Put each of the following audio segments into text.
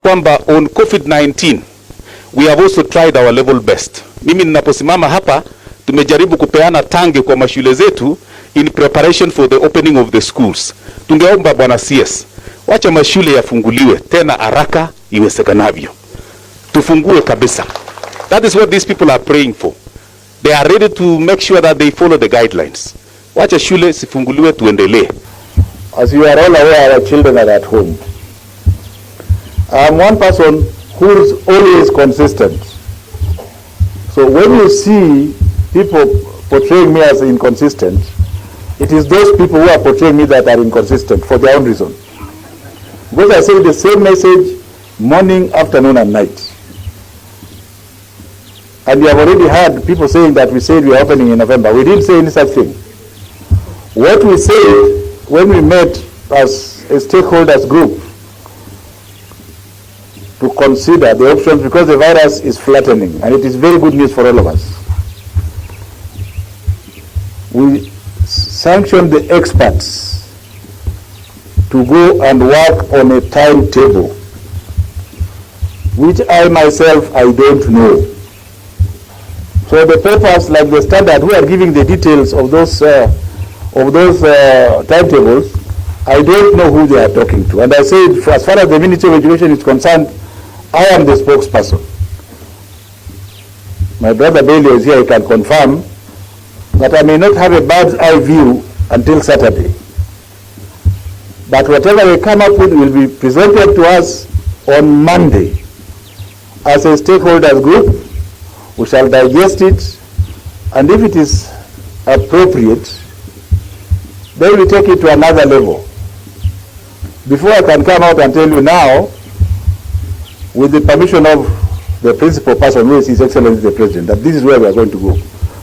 kwamba on COVID-19 we have also tried our level best. Mimi ninaposimama hapa tumejaribu kupeana tange kwa mashule zetu in preparation for the opening of the schools. Tungeomba bwana CS, wacha mashule yafunguliwe tena haraka iwezekanavyo. Tufungue kabisa. That is what these people are praying for. They are ready to make sure that they follow the guidelines. Wacha shule sifunguliwe tuendelee. As you are all aware, our children are at home. I am one person who is always consistent. So when you see people portraying me as inconsistent, it is those people who are portraying me that are inconsistent for their own reason. Because I say the same message morning, afternoon, and night. And you have already heard people saying that we said we are opening in November. We didn't say any such thing. What we said when we met as a stakeholders group to consider the options, because the virus is flattening and it is very good news for all of us. We sanctioned the experts to go and work on a timetable, which I myself, I don't know. So the papers like the Standard, who are giving the details of those timetables, I don't know who they are talking to. And I said, as far as the Ministry of Education is concerned, I am the spokesperson. My brother Bailey is here, he can confirm that I may not have a bird's eye view until Saturday. But whatever they come up with will be presented to us on Monday. As a stakeholders group, we shall digest it, and if it is appropriate, then we take it to another level. Before I can come out and tell you now, with the permission of the principal person, who is His Excellency the President, that this is where we are going to go.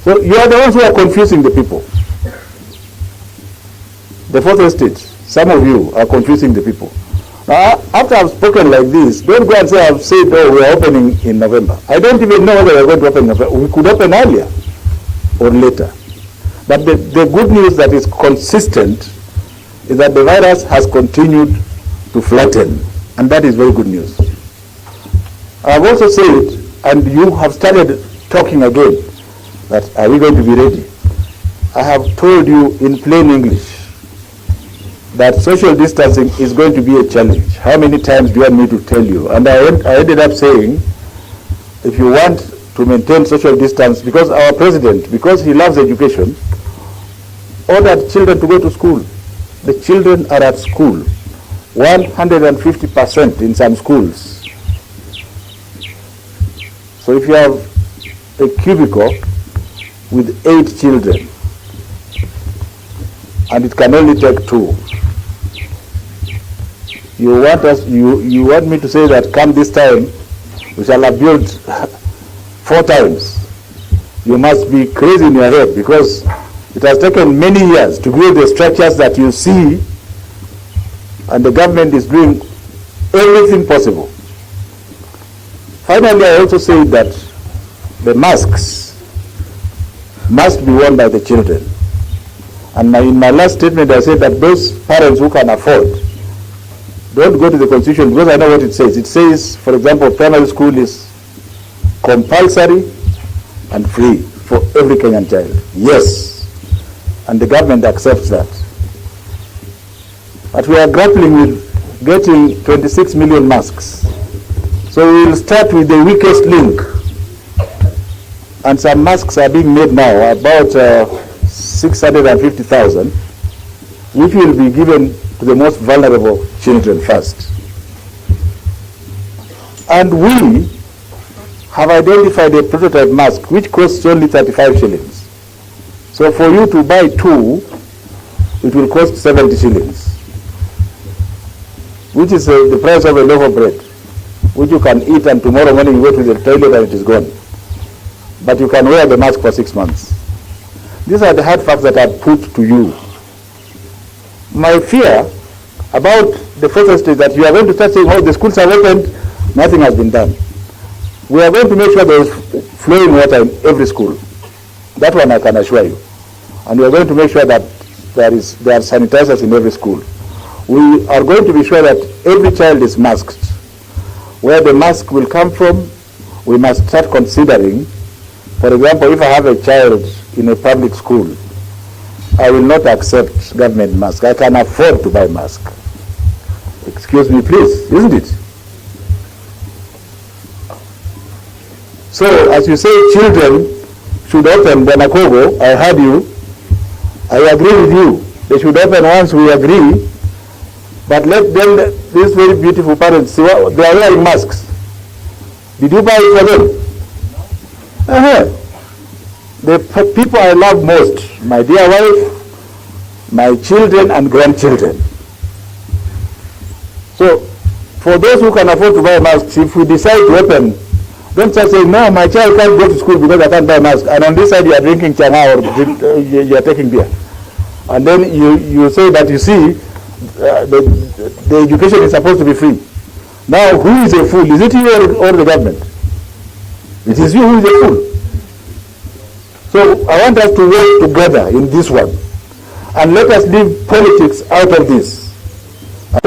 So you are the ones who are confusing the people. The fourth estate, some of you are confusing the people. Now, after I've spoken like this, don't go and say I've said, oh, we are opening in November. I don't even know whether we are going to open in November. We could open earlier or later. But the good news that is consistent is that the virus has continued to flatten, and that is very good news. I've also said, and you have started talking again, that are we going to be ready? I have told you in plain English that social distancing is going to be a challenge. How many times do you want me to tell you? And I ended up saying, if you want to maintain social distance, because our president, because he loves education, ordered children to go to school. The children are at school, 150% in some schools. So if you have a cubicle with 8 children, and it can only take 2, you want me to say that come this time, we shall have built 4 times. You must be crazy in your head, because it has taken many years to build the structures that you see, and the government is doing everything possible. Finally, I also say that the masks must be worn by the children. And in my last statement, I said that those parents who can afford, don't go to the Constitution, because I know what it says. It says, for example, primary school is compulsory and free for every Kenyan child. Yes. And the government accepts that. But we are grappling with getting 26 million masks. So we will start with the weakest link. And some masks are being made now, about 650,000, which will be given to the most vulnerable children first. And we have identified a prototype mask which costs only 35 shillings. So for you to buy 2, it will cost 70 shillings, which is the price of a loaf of bread, which you can eat and tomorrow morning you go to the toilet and it is gone. But you can wear the mask for 6 months. These are the hard facts that are put to you. My fear about the first stage that you are going to start saying, oh, the schools are opened, nothing has been done. We are going to make sure there is flowing water in every school. That one I can assure you. And we are going to make sure that there are sanitizers in every school. We are going to be sure that every child is masked. where the mask will come from, we must start considering. For example, if I have a child in a public school, I will not accept government mask. I can afford to buy mask. Excuse me, please, isn't it? So, as you say, children should open Bwanakogo. I heard you. I agree with you. They should open once we agree. But let them, these very beautiful parents, they are wearing masks. Did you buy it for them? No. The people I love most, my dear wife, my children and grandchildren. So, for those who can afford to buy masks, if we decide to open, don't just say, no, my child can't go to school because I can't buy a mask. And on this side you are drinking changa or you are taking beer. And then you say that, you see, the education is supposed to be free. Now, who is a fool? Is it you or the government? It is you who is a fool. So I want us to work together in this one. And let us leave politics out of this.